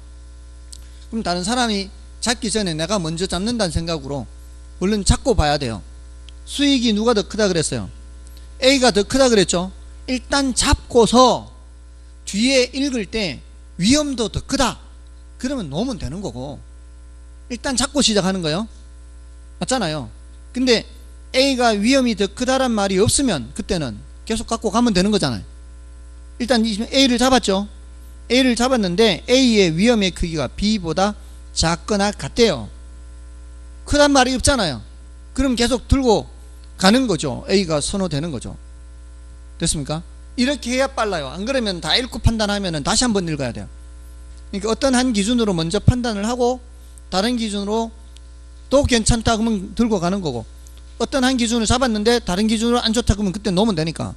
그럼 다른 사람이 잡기 전에 내가 먼저 잡는다는 생각으로 얼른 잡고 봐야 돼요. 수익이 누가 더 크다 그랬어요? A가 더 크다 그랬죠. 일단 잡고서 뒤에 읽을 때 위험도 더 크다 그러면 놓으면 되는 거고, 일단 잡고 시작하는 거예요. 맞잖아요. 근데 A가 위험이 더 크다란 말이 없으면 그때는 계속 갖고 가면 되는 거잖아요. 일단 A를 잡았죠. A를 잡았는데 A의 위험의 크기가 B보다 작거나 같대요. 크단 말이 없잖아요. 그럼 계속 들고 가는 거죠. A가 선호되는 거죠. 됐습니까? 이렇게 해야 빨라요. 안 그러면 다 읽고 판단하면 다시 한번 읽어야 돼요. 그러니까 어떤 한 기준으로 먼저 판단을 하고 다른 기준으로 또 괜찮다 그러면 들고 가는 거고, 어떤 한 기준을 잡았는데 다른 기준으로 안 좋다 그러면 그때 놓으면 되니까.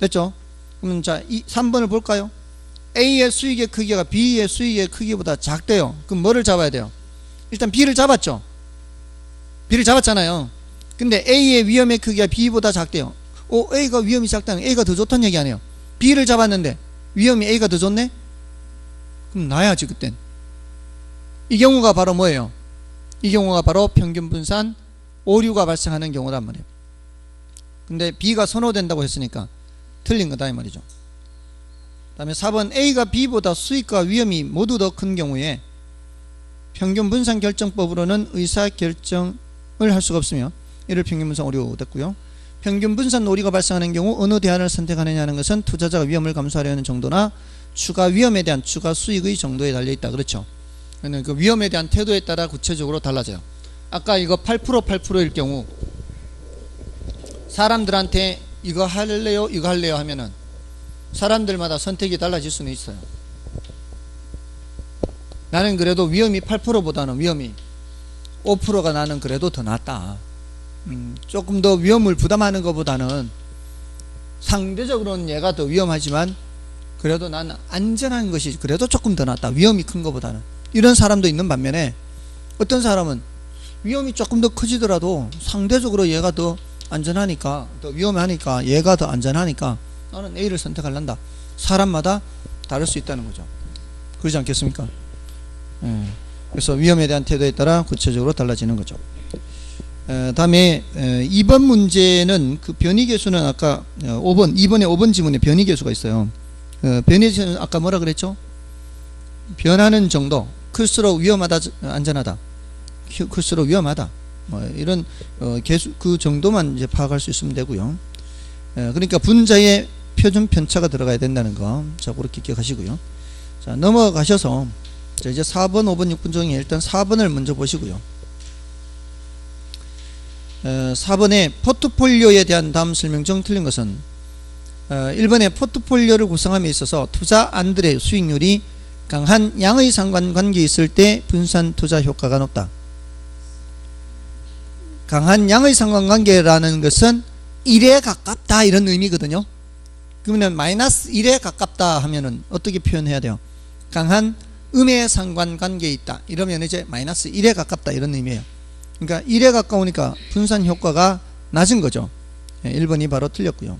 됐죠? 그러면 자, 3번을 볼까요? A의 수익의 크기가 B의 수익의 크기보다 작대요. 그럼 뭐를 잡아야 돼요? 일단 B를 잡았죠. B를 잡았잖아요. 근데 A의 위험의 크기가 B보다 작대요. A가 위험이 작다는 A가 더 좋다는 얘기 아니에요. B를 잡았는데 위험이 A가 더 좋네? 그럼 놔야지 그땐. 이 경우가 바로 뭐예요? 이 경우가 바로 평균 분산 오류가 발생하는 경우란 말이에요. 근데 B가 선호된다고 했으니까 틀린 거다 이 말이죠. 그 다음에 4번 A가 B보다 수익과 위험이 모두 더 큰 경우에 평균 분산 결정법으로는 의사결정을 할 수가 없으며 이를 평균 분산 오류 됐고요. 평균 분산 오류가 발생하는 경우 어느 대안을 선택하느냐는 것은 투자자가 위험을 감수하려 하는 정도나 추가 위험에 대한 추가 수익의 정도에 달려있다. 그렇죠. 그 위험에 대한 태도에 따라 구체적으로 달라져요. 아까 이거 8%일 경우 사람들한테 이거 할래요 이거 할래요 하면은 사람들마다 선택이 달라질 수는 있어요. 나는 그래도 위험이 8%보다는 위험이 5%가 나는 그래도 더 낫다. 조금 더 위험을 부담하는 것보다는 상대적으로는 얘가 더 위험하지만 그래도 난 안전한 것이 그래도 조금 더 낫다. 위험이 큰 것보다는. 이런 사람도 있는 반면에 어떤 사람은 위험이 조금 더 커지더라도 상대적으로 얘가 더 안전하니까, 더 위험하니까, 얘가 더 안전하니까 나는 A를 선택할란다. 사람마다 다를 수 있다는 거죠. 그러지 않겠습니까? 그래서 위험에 대한 태도에 따라 구체적으로 달라지는 거죠. 다음에 2번 문제는 그 변이계수는 아까 2번에 5번 지문에 변이계수가 있어요. 변이계수는 아까 뭐라 그랬죠? 변하는 정도, 클수록 위험하다, 안전하다, 클수록 위험하다, 뭐 이런 계수, 그 정도만 이제 파악할 수 있으면 되고요. 그러니까 분자에 표준 편차가 들어가야 된다는 거, 자 그렇게 기억하시고요. 자 넘어가셔서 자 이제 4번, 5번, 6번 중에 일단 4번을 먼저 보시고요. 4번에 포트폴리오에 대한 다음 설명 중 틀린 것은 1번에 포트폴리오를 구성함에 있어서 투자안들의 수익률이 강한 양의 상관관계에 있을 때 분산 투자 효과가 높다. 강한 양의 상관관계라는 것은 1에 가깝다 이런 의미거든요. 그러면 마이너스 1에 가깝다 하면은 어떻게 표현해야 돼요? 강한 음의 상관관계에 있다 이러면 이제 마이너스 1에 가깝다 이런 의미예요. 그러니까 1에 가까우니까 분산 효과가 낮은 거죠. 1번이 바로 틀렸고요.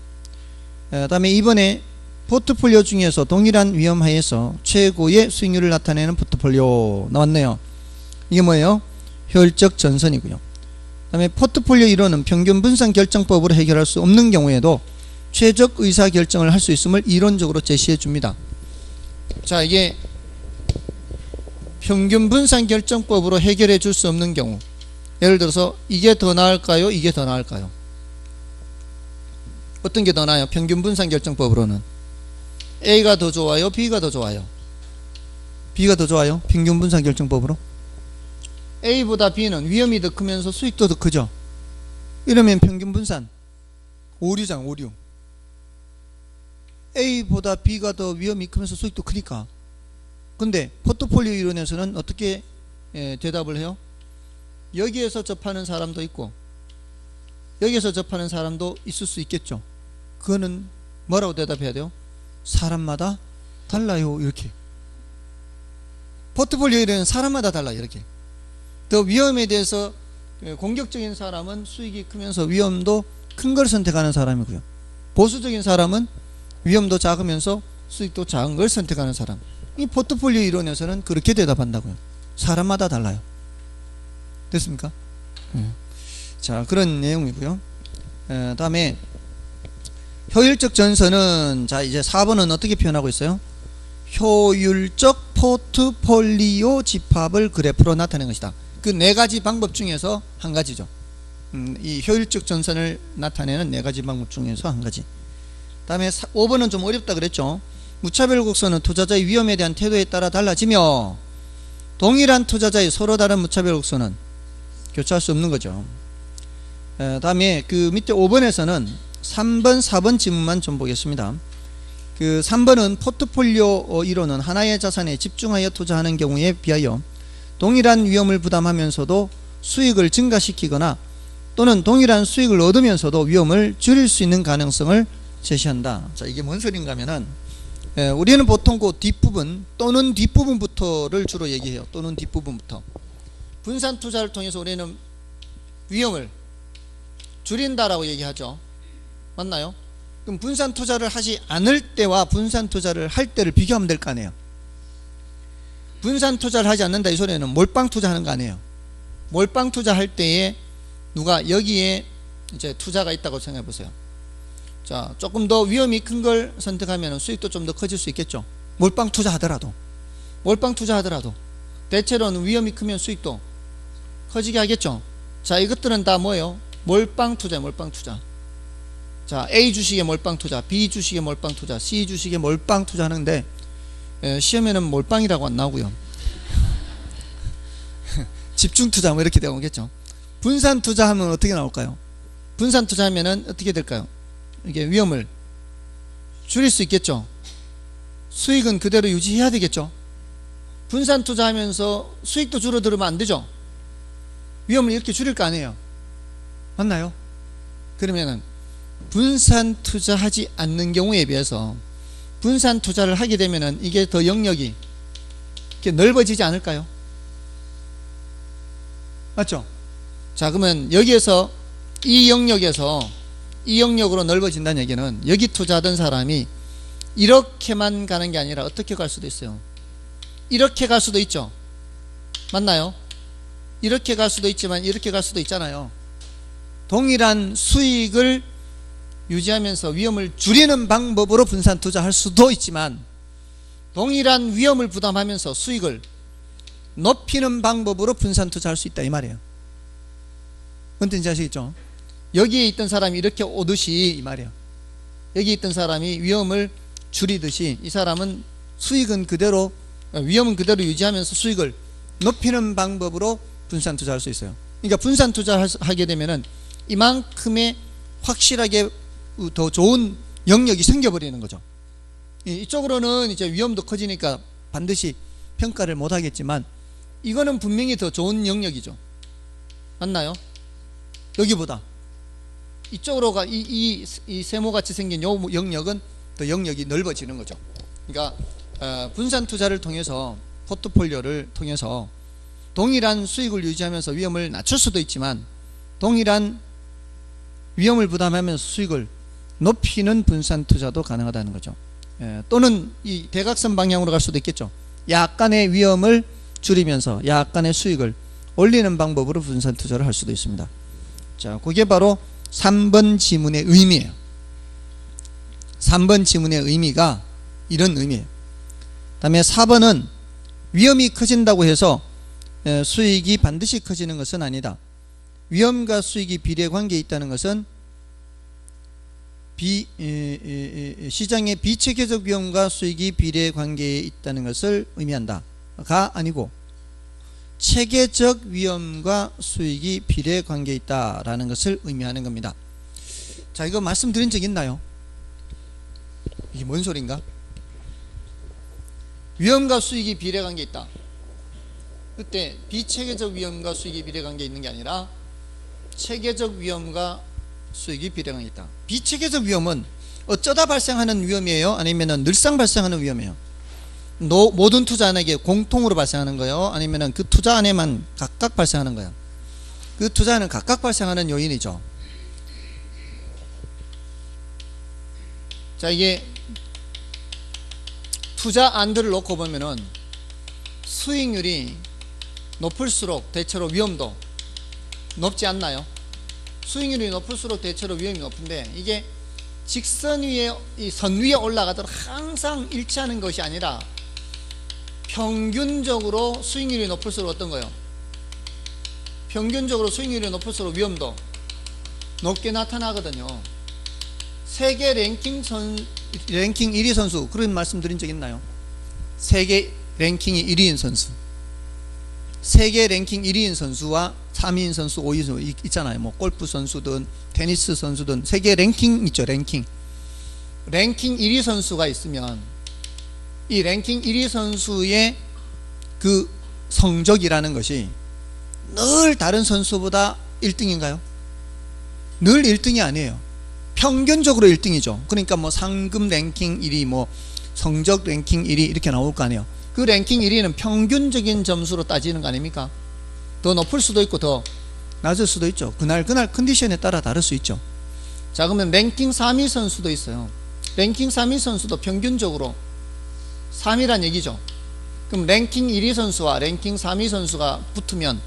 다음에 2번에 포트폴리오 중에서 동일한 위험 하에서 최고의 수익률을 나타내는 포트폴리오 나왔네요. 이게 뭐예요? 효율적 전선이고요. 다음에 포트폴리오 이론은 평균 분산 결정법으로 해결할 수 없는 경우에도 최적 의사 결정을 할 수 있음을 이론적으로 제시해 줍니다. 자, 이게 평균 분산 결정법으로 해결해 줄 수 없는 경우, 예를 들어서 이게 더 나을까요? 이게 더 나을까요? 어떤 게 더 나아요? 평균 분산 결정법으로는 A가 더 좋아요? B가 더 좋아요? B가 더 좋아요? 평균 분산 결정법으로 A보다 B는 위험이 더 크면서 수익도 더 크죠. 이러면 평균 분산 오류장, 오류. A보다 B가 더 위험이 크면서 수익도 크니까. 근데 포트폴리오 이론에서는 어떻게 대답을 해요? 여기에서 접하는 사람도 있고 여기에서 접하는 사람도 있을 수 있겠죠. 그거는 뭐라고 대답해야 돼요? 사람마다 달라요. 이렇게. 포트폴리오 이론은 사람마다 달라요. 이렇게. 더 위험에 대해서 공격적인 사람은 수익이 크면서 위험도 큰 걸 선택하는 사람이고요. 보수적인 사람은 위험도 작으면서 수익도 작은 걸 선택하는 사람. 이 포트폴리오 이론에서는 그렇게 대답한다고요. 사람마다 달라요. 됐습니까? 자, 그런 내용이고요. 다음에 효율적 전선은, 자 이제 4번은 어떻게 표현하고 있어요? 효율적 포트폴리오 집합을 그래프로 나타낸 것이다. 그 네 가지 방법 중에서 한 가지죠. 이 효율적 전선을 나타내는 네 가지 방법 중에서 한 가지. 다음에 5번은 좀 어렵다 그랬죠. 무차별 곡선은 투자자의 위험에 대한 태도에 따라 달라지며 동일한 투자자의 서로 다른 무차별 곡선은 교차할 수 없는 거죠. 다음에 그 밑에 5번에서는 3번, 4번 지문만 좀 보겠습니다. 그 3번은 포트폴리오 이론은 하나의 자산에 집중하여 투자하는 경우에 비하여 동일한 위험을 부담하면서도 수익을 증가시키거나 또는 동일한 수익을 얻으면서도 위험을 줄일 수 있는 가능성을 제시한다. 자, 이게 뭔 소린가 하면은 우리는 보통 그 뒷부분 또는 뒷부분부터를 주로 얘기해요. 또는 뒷부분부터. 분산 투자를 통해서 우리는 위험을 줄인다라고 얘기하죠. 맞나요? 그럼 분산 투자를 하지 않을 때와 분산 투자를 할 때를 비교하면 될 거 아니에요. 분산 투자를 하지 않는다 이 소리는 몰빵 투자하는 거 아니에요. 몰빵 투자할 때에 누가 여기에 이제 투자가 있다고 생각해 보세요. 자, 조금 더 위험이 큰 걸 선택하면 수익도 좀 더 커질 수 있겠죠. 몰빵 투자하더라도 대체로는 위험이 크면 수익도 커지게 하겠죠. 자, 이것들은 다 뭐예요? 몰빵 투자. 자, A 주식에 몰빵 투자, B 주식에 몰빵 투자, C 주식에 몰빵 투자 하는데 시험에는 몰빵이라고 안 나오고요. 집중 투자 뭐 이렇게 되겠죠. 분산 투자하면 어떻게 나올까요? 분산 투자하면은 어떻게 될까요? 이게 위험을 줄일 수 있겠죠. 수익은 그대로 유지해야 되겠죠. 분산 투자하면서 수익도 줄어들면 안 되죠. 위험을 이렇게 줄일 거 아니에요. 맞나요? 그러면은 분산 투자하지 않는 경우에 비해서 분산 투자를 하게 되면은 이게 더 영역이 이렇게 넓어지지 않을까요? 맞죠? 자, 그러면 여기에서 이 영역에서 이 영역으로 넓어진다는 얘기는 여기 투자하던 사람이 이렇게만 가는 게 아니라 어떻게 갈 수도 있어요. 이렇게 갈 수도 있죠. 맞나요? 이렇게 갈 수도 있지만 이렇게 갈 수도 있잖아요. 동일한 수익을 유지하면서 위험을 줄이는 방법으로 분산 투자할 수도 있지만 동일한 위험을 부담하면서 수익을 높이는 방법으로 분산 투자할 수 있다 이 말이에요. 뭔 뜻인지 아시겠죠? 여기에 있던 사람이 이렇게 오듯이 이 말이에요. 여기 있던 사람이 위험을 줄이듯이 이 사람은 수익은 그대로, 위험은 그대로 유지하면서 수익을 높이는 방법으로 분산 투자할 수 있어요. 그러니까 분산 투자하게 되면은 이만큼의 확실하게 더 좋은 영역이 생겨버리는 거죠. 이쪽으로는 이제 위험도 커지니까 반드시 평가를 못 하겠지만 이거는 분명히 더 좋은 영역이죠. 맞나요? 여기보다 이쪽으로가 이 세모같이 생긴 요 영역은 더 영역이 넓어지는 거죠. 그러니까 분산 투자를 통해서 포트폴리오를 통해서 동일한 수익을 유지하면서 위험을 낮출 수도 있지만 동일한 위험을 부담하면서 수익을 높이는 분산 투자도 가능하다는 거죠. 또는 이 대각선 방향으로 갈 수도 있겠죠. 약간의 위험을 줄이면서 약간의 수익을 올리는 방법으로 분산 투자를 할 수도 있습니다. 자, 그게 바로 3번 지문의 의미예요. 3번 지문의 의미가 이런 의미예요. 그 다음에 4번은 위험이 커진다고 해서 수익이 반드시 커지는 것은 아니다. 위험과 수익이 비례 관계에 있다는 것은 시장의 비체계적 위험과 수익이 비례 관계에 있다는 것을 의미한다 가 아니고 체계적 위험과 수익이 비례 관계에 있다라는 것을 의미하는 겁니다. 자, 이거 말씀드린 적 있나요? 이게 뭔 소린가? 위험과 수익이 비례 관계에 있다. 그때 비체계적 위험과 수익이 비례 관계에 있는 게 아니라 체계적 위험과 수익이 비례 관계에 있다. 비체계적 위험은 어쩌다 발생하는 위험이에요? 아니면 늘상 발생하는 위험이에요? 모든 투자안에게 공통으로 발생하는 거예요? 아니면 그 투자 안에만 각각 발생하는 거예요? 그 투자는 각각 발생하는 요인이죠. 자, 이게 투자안들을 놓고 보면은 수익률이 높을수록 대체로 위험도 높지 않나요? 수익률이 높을수록 대체로 위험이 높은데 이게 직선 위에 이 선 위에 올라가도록 항상 일치하는 것이 아니라 평균적으로 수익률이 높을수록 어떤 거예요? 평균적으로 수익률이 높을수록 위험도 높게 나타나거든요. 세계 랭킹 1위 선수 그런 말씀 드린 적 있나요? 세계 랭킹이 1위인 선수, 세계 랭킹 1위인 선수와 3위인 선수, 5위인 선수 있잖아요. 뭐 골프 선수든 테니스 선수든 세계 랭킹 있죠. 랭킹 1위 선수가 있으면 이 랭킹 1위 선수의 그 성적이라는 것이 늘 다른 선수보다 1등인가요? 늘 1등이 아니에요. 평균적으로 1등이죠. 그러니까 뭐 상금 랭킹 1위, 뭐 성적 랭킹 1위 이렇게 나올 거 아니에요. 그 랭킹 1위는 평균적인 점수로 따지는 거 아닙니까? 더 높을 수도 있고 더 낮을 수도 있죠. 그날 컨디션에 따라 다를 수 있죠. 자, 그러면 랭킹 3위 선수도 있어요. 랭킹 3위 선수도 평균적으로 3위란 얘기죠. 그럼 랭킹 1위 선수와 랭킹 3위 선수가 붙으면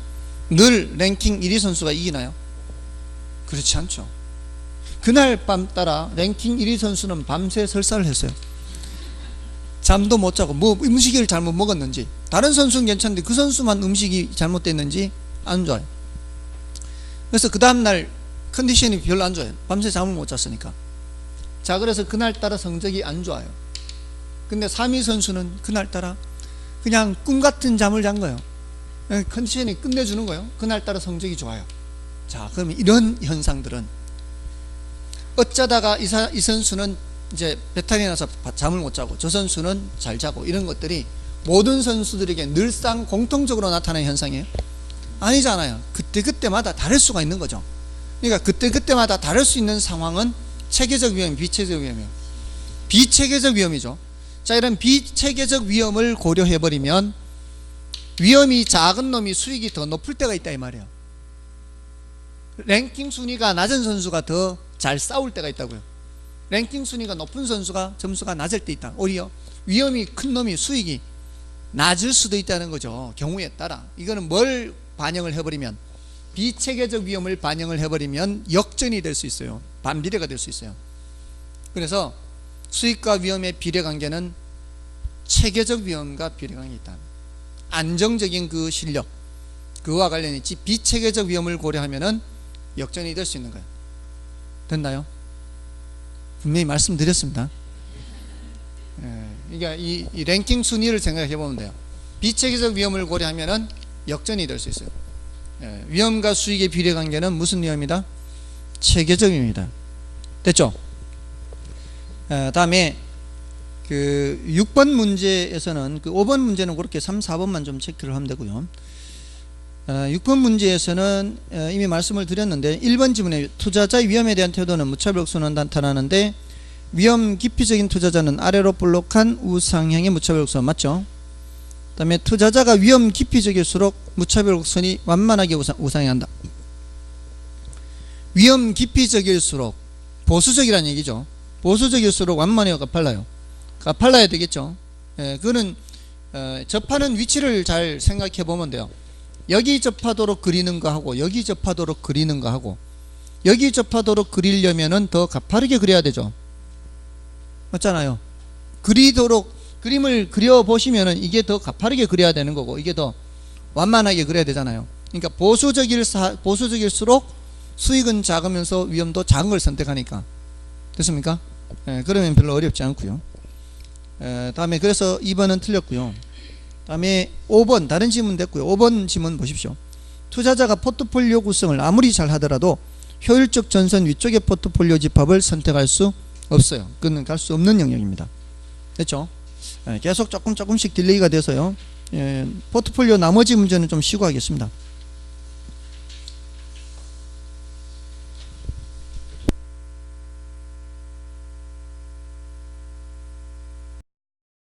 늘 랭킹 1위 선수가 이기나요? 그렇지 않죠. 그날 밤 따라 랭킹 1위 선수는 밤새 설사를 했어요. 잠도 못 자고 뭐 음식을 잘못 먹었는지, 다른 선수는 괜찮은데 그 선수만 음식이 잘못됐는지 안 좋아요. 그래서 그 다음날 컨디션이 별로 안 좋아요. 밤새 잠을 못 잤으니까. 자, 그래서 그날따라 성적이 안 좋아요. 근데 3위 선수는 그날따라 그냥 꿈같은 잠을 잔 거예요. 컨디션이 끝내주는 거예요. 그날따라 성적이 좋아요. 자, 그러면 이런 현상들은 어쩌다가 이 선수는 이제 배탈이 나서 잠을 못 자고 저 선수는 잘 자고, 이런 것들이 모든 선수들에게 늘상 공통적으로 나타나는 현상이에요? 아니잖아요. 그때마다 다를 수가 있는 거죠. 그러니까 그때마다 다를 수 있는 상황은 체계적 위험, 비체계적 위험이에요. 비체계적 위험이죠. 자, 이런 비체계적 위험을 고려해버리면 위험이 작은 놈이 수익이 더 높을 때가 있다 이 말이에요. 랭킹 순위가 낮은 선수가 더 잘 싸울 때가 있다고요. 랭킹 순위가 높은 선수가 점수가 낮을 때 있다. 오히려 위험이 큰 놈이 수익이 낮을 수도 있다는 거죠. 경우에 따라. 이거는 뭘 반영을 해버리면, 비체계적 위험을 반영을 해버리면 역전이 될 수 있어요. 반비례가 될 수 있어요. 그래서 수익과 위험의 비례관계는 체계적 위험과 비례관계가 있다. 안정적인 그 실력, 그와 관련이 있지, 비체계적 위험을 고려하면은 역전이 될 수 있는 거예요. 됐나요? 분명히 말씀드렸습니다. 그러니까 이 랭킹 순위를 생각해 보면 돼요. 비체계적 위험을 고려하면은 역전이 될 수 있어요. 위험과 수익의 비례관계는 무슨 위험이다? 체계적 위험이다. 됐죠? 다음에 그 6번 문제에서는, 그 5번 문제는 그렇게 3, 4번만 좀 체크를 하면 되고요. 6번 문제에서는 이미 말씀을 드렸는데, 1번 지문에 투자자의 위험에 대한 태도는 무차별적으로 나타나는데, 위험 기피적인 투자자는 아래로 볼록한 우상향의 무차별곡선, 맞죠? 그 다음에 투자자가 위험 기피적일수록 무차별곡선이 완만하게 우상향한다. 위험 기피적일수록, 보수적이라는 얘기죠. 보수적일수록 완만해요, 가팔라요? 가팔라야 되겠죠. 그거는 접하는 위치를 잘 생각해 보면 돼요. 여기 접하도록 그리는 거 하고, 여기 접하도록 그리는 거 하고, 여기 접하도록 그리려면은 더 가파르게 그려야 되죠. 맞잖아요. 그림을 그려보시면은 이게 더 가파르게 그려야 되는 거고, 이게 더 완만하게 그려야 되잖아요. 그러니까 보수적일수록 수익은 작으면서 위험도 작은 걸 선택하니까. 됐습니까? 그러면 별로 어렵지 않고요. 다음에 그래서 2번은 틀렸고요. 다음에 5번, 다른 지문 됐고요. 5번 지문 보십시오. 투자자가 포트폴리오 구성을 아무리 잘 하더라도 효율적 전선 위쪽의 포트폴리오 집합을 선택할 수 없어요. 그건 갈 수 없는 영역입니다. 됐죠? 계속 조금씩 딜레이가 돼서요. 포트폴리오 나머지 문제는 좀 쉬고 하겠습니다.